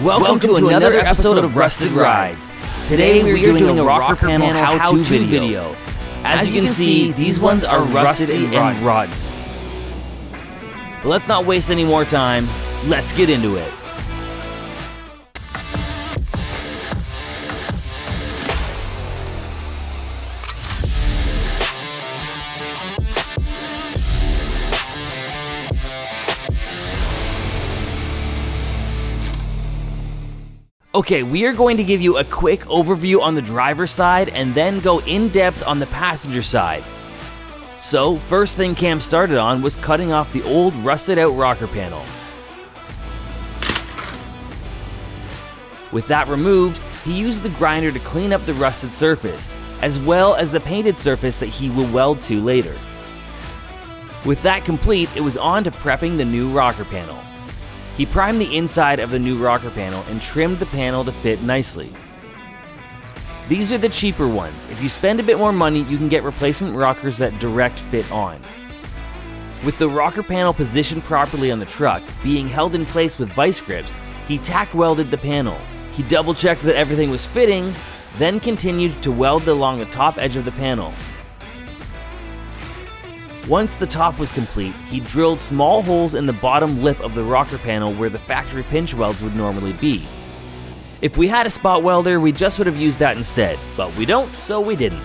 Welcome to another episode of Rusted Rides. Today we're doing a rocker panel how-to video. As you can see, these ones are rusted and rotten. But let's not waste any more time. Let's get into it. Okay, we are going to give you a quick overview on the driver's side and then go in depth on the passenger side. So, first thing Cam started on was cutting off the old rusted out rocker panel. With that removed, he used the grinder to clean up the rusted surface, as well as the painted surface that he will weld to later. With that complete, it was on to prepping the new rocker panel. He primed the inside of the new rocker panel and trimmed the panel to fit nicely. These are the cheaper ones. If you spend a bit more money, you can get replacement rockers that direct fit on. With the rocker panel positioned properly on the truck, being held in place with vice grips, he tack welded the panel. He double checked that everything was fitting, then continued to weld along the top edge of the panel. Once the top was complete, he drilled small holes in the bottom lip of the rocker panel where the factory pinch welds would normally be. If we had a spot welder, we just would have used that instead, but we don't, so we didn't.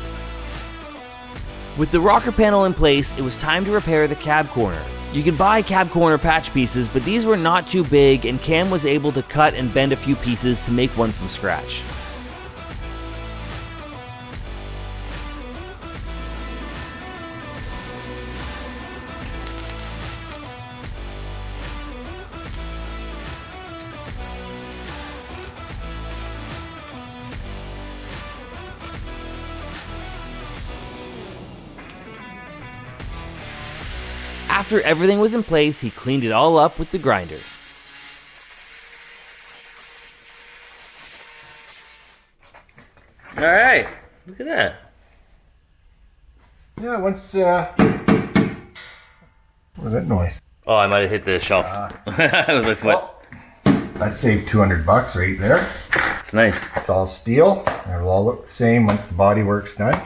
With the rocker panel in place, it was time to repair the cab corner. You could buy cab corner patch pieces, but these were not too big and Cam was able to cut and bend a few pieces to make one from scratch. After everything was in place, he cleaned it all up with the grinder. All right, look at that. Yeah, once, what was that noise? Oh, I might have hit the shelf with my foot. Well, that saved $200 right there. It's nice. It's all steel. It'll all look the same once the body work's done.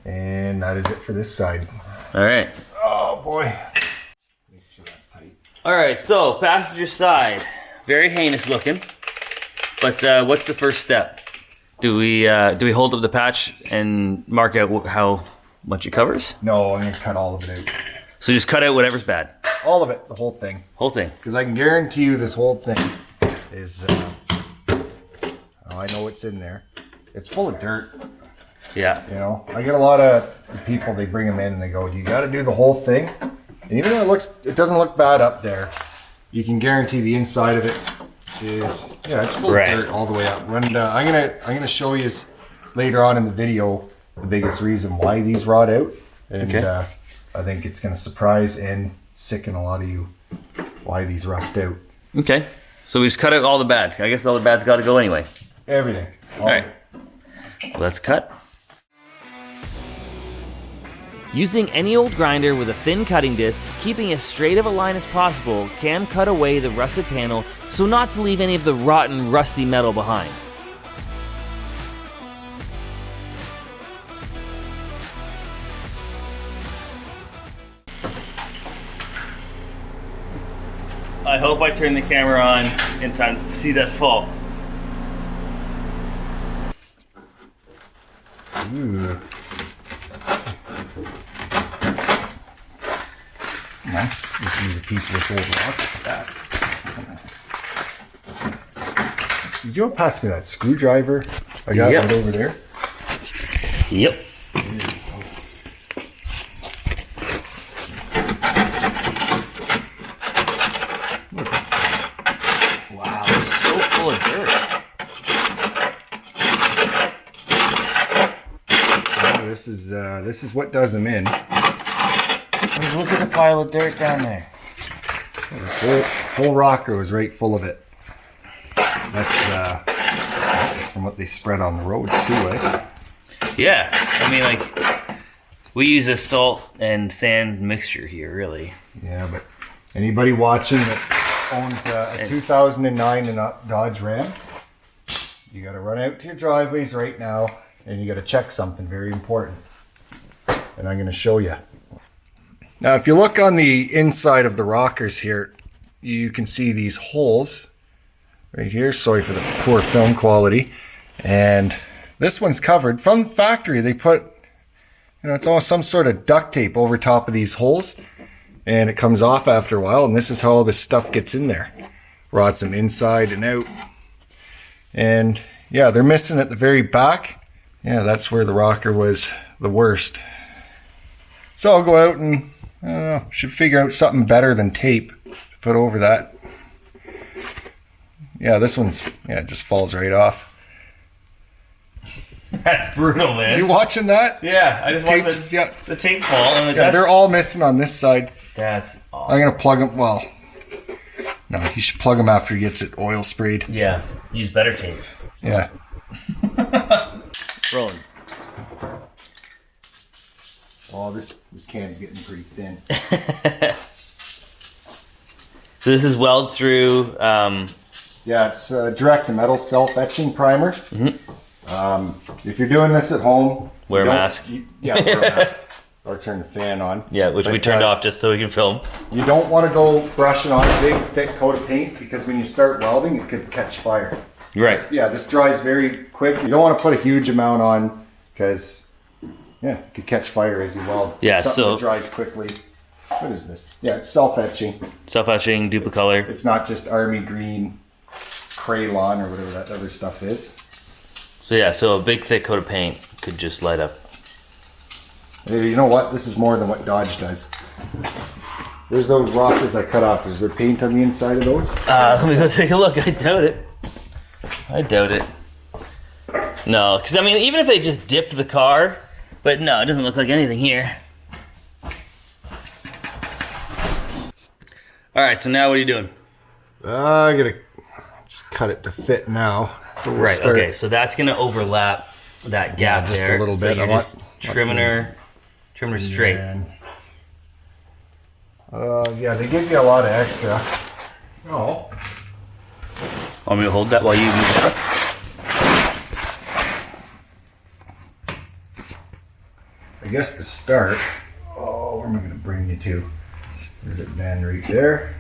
And that is it for this side. All right. Oh boy. Make sure that's tight. All right, so passenger side, very heinous looking. But what's the first step? Do we hold up the patch and mark out how much it covers? No, I'm gonna cut all of it out. So just cut out whatever's bad. All of it, the whole thing. Whole thing. Because I can guarantee you this whole thing is, I know what's in there. It's full of dirt. Yeah. You know, I get a lot of people, they bring them in and they go, you got to do the whole thing. And even though it doesn't look bad up there, you can guarantee the inside of it is, yeah, it's full of dirt all the way up. And I'm gonna show you later on in the video the biggest reason why these rot out. And I think it's gonna surprise and sicken a lot of you why these rust out. Okay. So we just cut out all the bad. I guess all the bad's got to go anyway. Everything. All right. Well, let's cut. Using any old grinder with a thin cutting disc, keeping as straight of a line as possible, Cam cut away the rusted panel so not to leave any of the rotten, rusty metal behind. I hope I turn the camera on in time to see that fall. Ooh. Yeah, just use a piece of this old rock like that. Did you want to pass me that screwdriver? I got it over there. Yep. Wow, it's so full of dirt. Oh, this is what does them in. Just look at the pile of dirt down there. This whole rocker was right full of it. That's from what they spread on the roads too, eh? Yeah, I mean, like, we use a salt and sand mixture here, really. Yeah, but anybody watching that owns a 2009 Dodge Ram. You got to run out to your driveways right now, and you got to check something very important. And I'm going to show you. Now, if you look on the inside of the rockers here, you can see these holes right here. Sorry for the poor film quality. And this one's covered. From the factory, they put, it's almost some sort of duct tape over top of these holes. And it comes off after a while. And this is how all this stuff gets in there. Rots them inside and out. And yeah, they're missing at the very back. Yeah, that's where the rocker was the worst. So I'll go out and, I don't know, should figure out something better than tape to put over that. Yeah, this one's, it just falls right off. That's brutal, man. You watching that? Yeah, I just watched the tape fall. And yeah, they're all missing on this side. That's awesome. I'm going to plug them, well, no, you should plug them after he gets it oil sprayed. Yeah, use better tape. Yeah. Rolling. Oh, this can's getting pretty thin. So this is weld through. Yeah, it's direct to metal self-etching primer. Mm-hmm. If you're doing this at home, wear a mask. Wear a mask. Or turn the fan on. Yeah, which we turned off just so we can film. You don't want to go brushing on a big, thick coat of paint because when you start welding, it could catch fire. Right. This dries very quick. You don't want to put a huge amount on because, it could catch fire as you weld. Yeah, Something that dries quickly. What is this? Yeah, it's self-etching. Self-etching, duplicolor. It's not just army green crayon or whatever that other stuff is. So a big, thick coat of paint could just light up. Hey, you know what? This is more than what Dodge does. There's those rockers I cut off. Is there paint on the inside of those? Let me go take a look. I doubt it. No, because I mean, even if they just dipped the car, but no, it doesn't look like anything here. All right, so now what are you doing? I gotta just cut it to fit now. So right. Okay. So that's gonna overlap that gap just there. a little so bit. You're just trimming her straight. They give you a lot of extra. Oh. Want me to hold that while you move it up? I guess to start. Oh, where am I going to bring you to? There's it, band right there.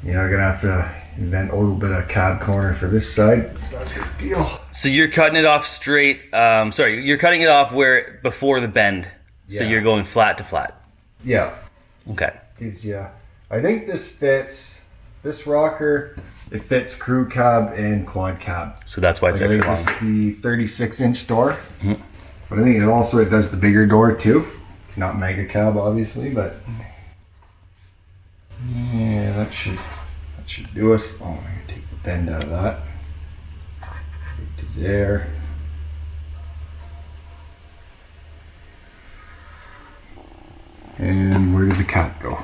Yeah, I'm going to have to invent a little bit of cab corner for this side. It's not a big deal. So you're cutting it off straight. You're cutting it off before the bend. So you're going flat to flat. Yeah. Okay. I think this fits. This rocker, it fits crew cab and quad cab. So that's why it's extra long. This is the 36-inch door. Mm-hmm. But I think it does the bigger door too. Not mega cab, obviously, but yeah, that should do us. Oh, I'm gonna take the bend out of that. Right to there. And where did the cap go?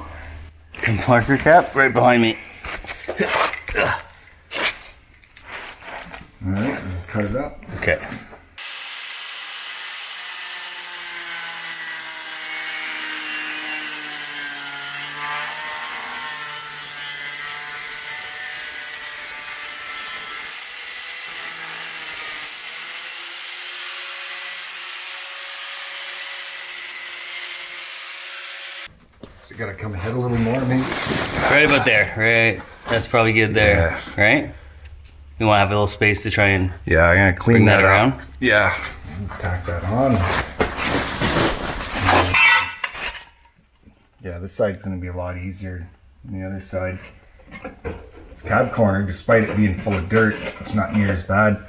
Marker cap right behind me. All right, cut it up. Okay. So you gotta come ahead a little more, maybe. Right about there, right? That's probably good there, right? You want to have a little space to try and I'm gonna clean bring that up. around. Yeah. Tack that on. Yeah, this side's gonna be a lot easier than the other side. This cab corner, despite it being full of dirt, it's not near as bad.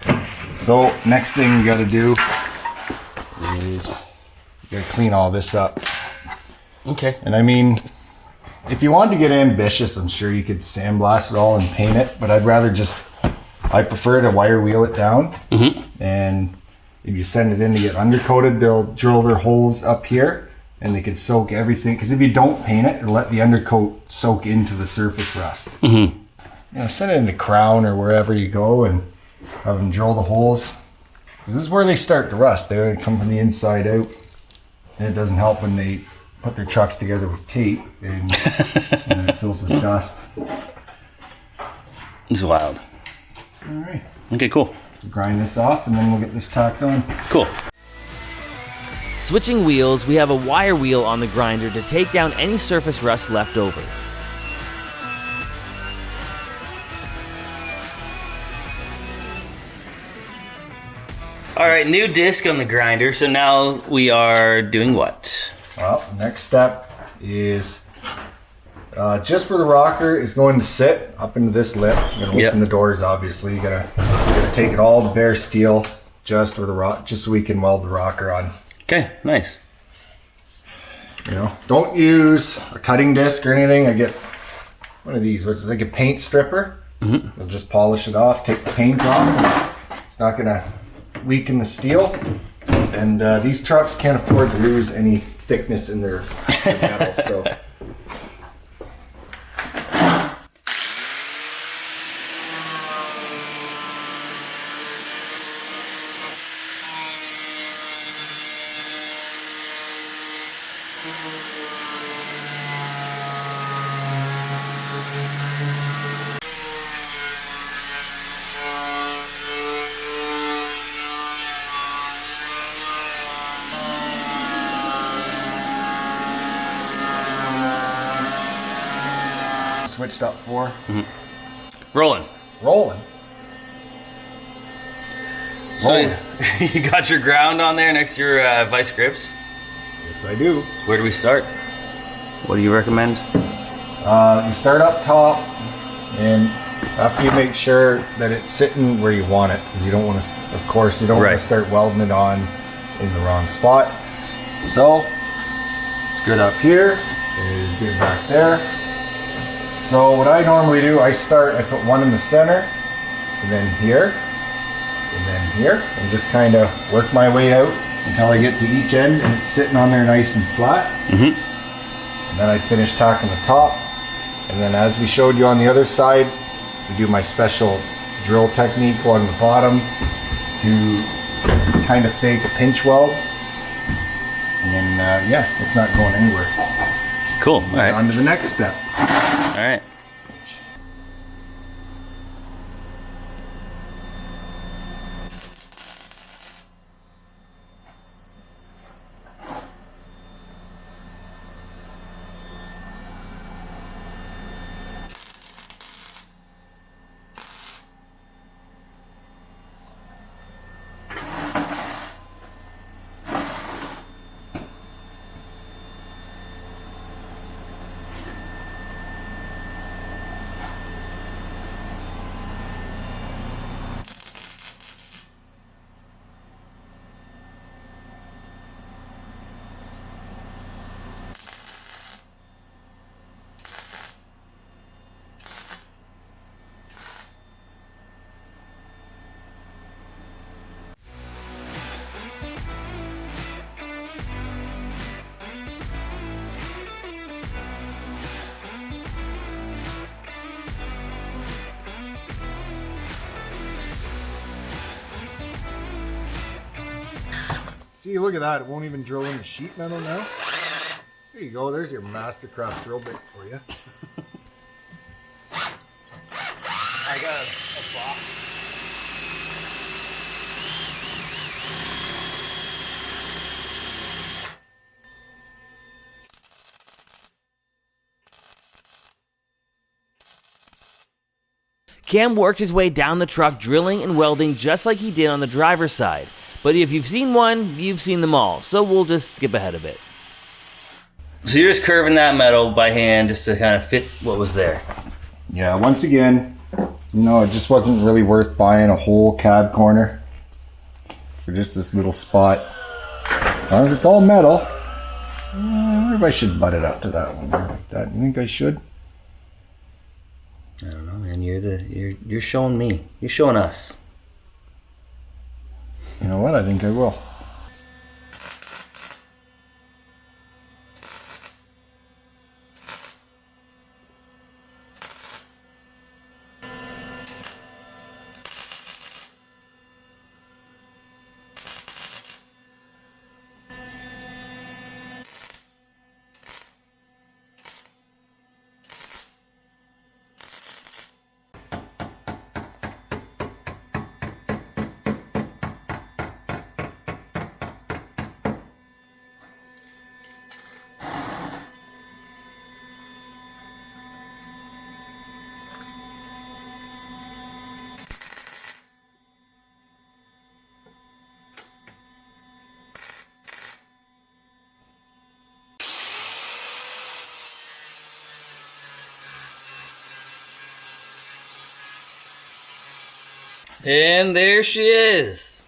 So next thing you gotta do is you gotta clean all this up. Okay. And I mean, if you wanted to get ambitious, I'm sure you could sandblast it all and paint it, but I prefer to wire wheel it down. Mm-hmm. And if you send it in to get undercoated, they'll drill their holes up here and they can soak everything. Because if you don't paint it, it'll let the undercoat soak into the surface rust. Mm-hmm. Send it in the crown or wherever you go and have them drill the holes. Because this is where they start to rust. They come from the inside out. And it doesn't help when they put their trucks together with tape and it fills with dust. It's wild. All right. Okay, cool. Grind this off and then we'll get this tacked on. Cool. Switching wheels, we have a wire wheel on the grinder to take down any surface rust left over. All right, new disc on the grinder. So now we are doing what? Well, the next step is just where the rocker is going to sit up into this lip. You're gonna open the doors. Obviously, you gotta take it all to bare steel, just where the just so we can weld the rocker on. Okay, nice. You know, don't use a cutting disc or anything. I get one of these, which is like a paint stripper. You'll just polish it off, take the paint off. It's not gonna weaken the steel, and these trucks can't afford to lose any thickness in their metal. So switched up for Rolling. rolling. So you got your ground on there next to your vice grips. Yes, I do. Where do we start? What do you recommend? You start up top, and after you make sure that it's sitting where you want it, because you don't want to, of course, you don't want to start welding it on in the wrong spot. So it's good up here. It is good back there. So what I normally do, I put one in the center, and then here, and just kind of work my way out until I get to each end, and it's sitting on there nice and flat. And then I finish tacking the top, and then as we showed you on the other side, we do my special drill technique along the bottom to kind of fake a pinch weld, and then yeah, it's not going anywhere. Cool. All right. On to the next step. All right. See, look at that. It won't even drill into sheet metal now. There you go. There's your Mastercraft drill bit for you. I got a box. Cam worked his way down the truck drilling and welding just like he did on the driver's side. But if you've seen one, you've seen them all, so we'll just skip ahead a bit. So you're just curving that metal by hand just to kind of fit what was there. Yeah, once again, it just wasn't really worth buying a whole cab corner for just this little spot. As long as it's all metal, I wonder if I should butt it up to that one like that. You think I should? I don't know, man. You're showing me. You're showing us. You know what? I think I will. And there she is.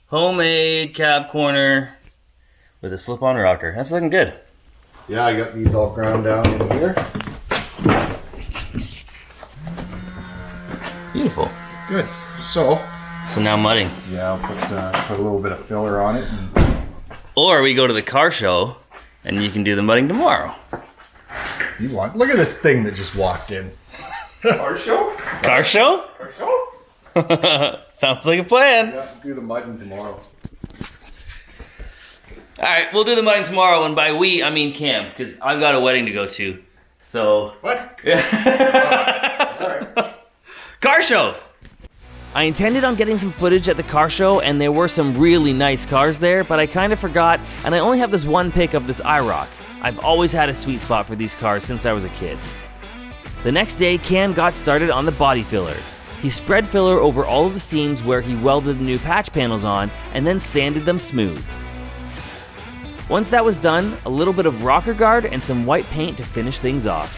Homemade cab corner with a slip-on rocker. That's looking good. Yeah, I got these all ground down in here. Beautiful. Good. So now mudding. yeah, I'll put a little bit of filler on it. And Or we go to the car show and you can do the mudding tomorrow. you want? Look at this thing that just walked in. Car show? Car show? Car show? Sounds like a plan. Yeah, do the mudding tomorrow. All right, we'll do the mudding tomorrow, and by we, I mean Cam, because I've got a wedding to go to. So. What? Yeah. All right. Car show! I intended on getting some footage at the car show, and there were some really nice cars there, but I kind of forgot, and I only have this one pic of this IROC. I've always had a sweet spot for these cars since I was a kid. The next day, Cam got started on the body filler. He spread filler over all of the seams where he welded the new patch panels on, and then sanded them smooth. Once that was done, a little bit of rocker guard and some white paint to finish things off.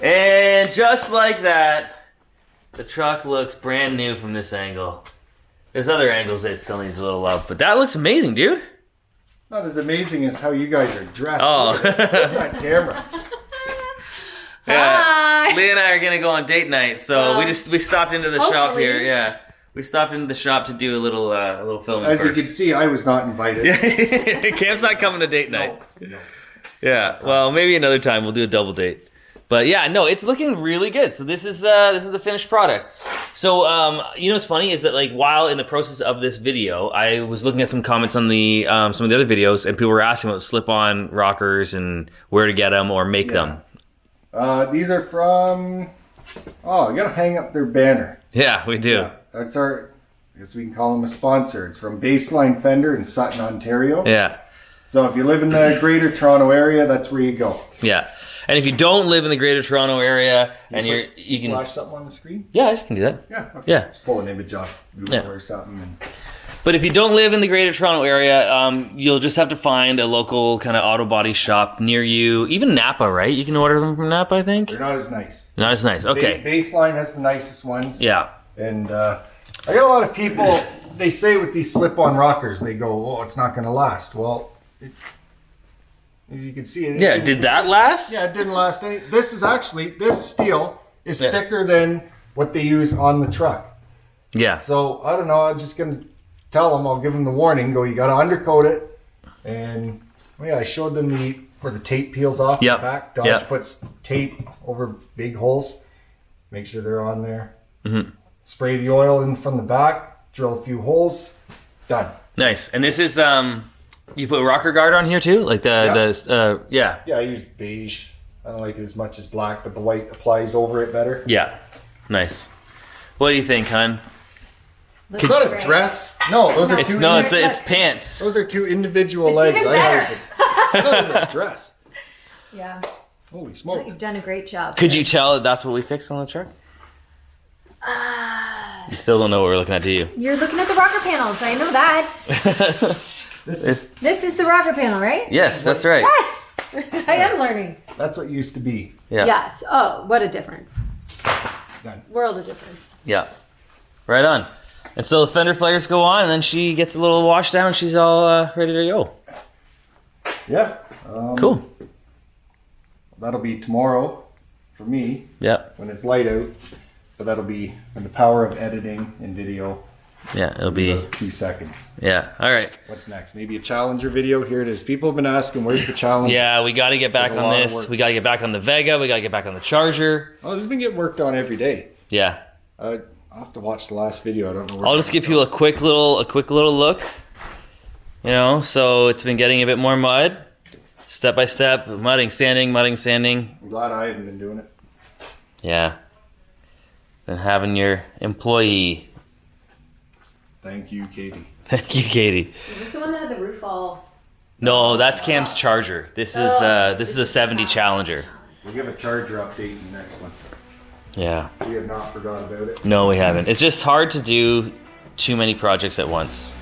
And just like that, the truck looks brand new from this angle. There's other angles that it still needs a little love, but that looks amazing, dude. Not as amazing as how you guys are dressed. Oh. Look at that camera. Yeah. Hi. Lee and I are gonna go on date night, so we stopped into the shop hopefully. here. Yeah, we stopped into the shop to do a little filming As you first. can see, I was not invited. Cam's not coming to date night. No. Yeah, well, maybe another time we'll do a double date. But yeah, no, it's looking really good. So this is the finished product. So you know what's funny is that like while in the process of this video, I was looking at some comments on the some of the other videos, and people were asking about slip-on rockers and where to get them or make them. These are from. Oh, I gotta hang up their banner. Yeah, we do. Yeah, that's our. I guess we can call them a sponsor. It's from Baseline Fender in Sutton, Ontario. Yeah, So if you live in the Greater Toronto area, that's where you go. yeah. And if you don't live in the Greater Toronto area, and you can Flash something on the screen. yeah, you can do that. Yeah. Okay. Yeah. Just pull an image off Google Yeah. or something. And But if you don't live in the Greater Toronto area, you'll just have to find a local kind of auto body shop near you. Even Napa, right? You can order them from Napa, I think. they're not as nice. Not as nice. Okay. Baseline has the nicest ones. Yeah. And I got a lot of people, they say with these slip-on rockers, they go, oh, it's not going to last. Well, as you can see, Yeah. Did that last? Yeah, it didn't last any. This steel is Yeah. thicker than what they use on the truck. Yeah. So, I don't know, I'm just going to tell them, I'll give them the warning, go, you got to undercoat it. And, yeah, I showed them where the tape peels off Yep. the back. Dodge Yep. puts tape over big holes. Make sure they're on there. Mm-hmm. Spray the oil in from the back. Drill a few holes. Done. Nice. And this is you put rocker guard on here too, like the yeah. Yeah, I use beige. I don't like it as much as black, but the white applies over it better. Yeah. Nice. What do you think, hun? It's not a dress. No, those are It's two. no, it's pants. Those are two individual It's legs. even I better. thought it was a dress. Yeah, Holy smoke! you've done a great job. Could you tell that that's what we fixed on the truck? You still don't know what we're looking at, do you? You're looking at the rocker panels. I know that. This This is the rocker panel, right? Yes, that's right. Yes, I am learning. That's what used to be. Yeah. Yes. Oh, what a difference. Done. World of difference. Yeah. Right on. And so the fender flares go on, and then she gets a little wash down. She's all ready to go. Yeah. Cool. That'll be tomorrow for me Yeah. when it's light out. But that'll be in the power of editing and video. Yeah, it'll be. About 2 seconds. Yeah. All right. What's next? Maybe a Challenger video. Here it is. People have been asking, where's the Challenger? Yeah, we got to get back There's a on lot of this. work. We got to get back on the Vega. We got to get back on the Charger. Oh, this has been getting worked on every day. Yeah. I'll have to watch the last video. I don't know where I'll just give people a quick little look. You know, so it's been getting a bit more mud, step by step, mudding, sanding. I'm glad I haven't been doing it. Yeah. And having your employee. Thank you, Katie. Thank you, Katie. Is this the one that had the roof all? No, that's Cam's Charger. This is a 70 Challenger. We'll give a Charger update in the next one. Yeah. We have not forgot about it. No, we haven't. It's just hard to do too many projects at once.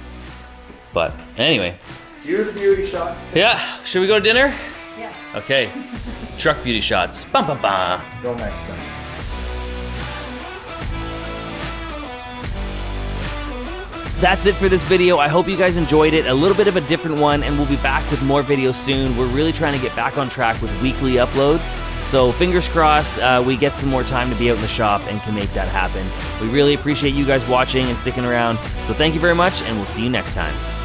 But anyway. Cue the beauty shots. Yeah. Should we go to dinner? Yes. Okay. Truck beauty shots. Bum, bum, bum. Go next time. That's it for this video. I hope you guys enjoyed it. A little bit of a different one, and we'll be back with more videos soon. We're really trying to get back on track with weekly uploads. So fingers crossed we get some more time to be out in the shop and can make that happen. We really appreciate you guys watching and sticking around. So thank you very much, and we'll see you next time.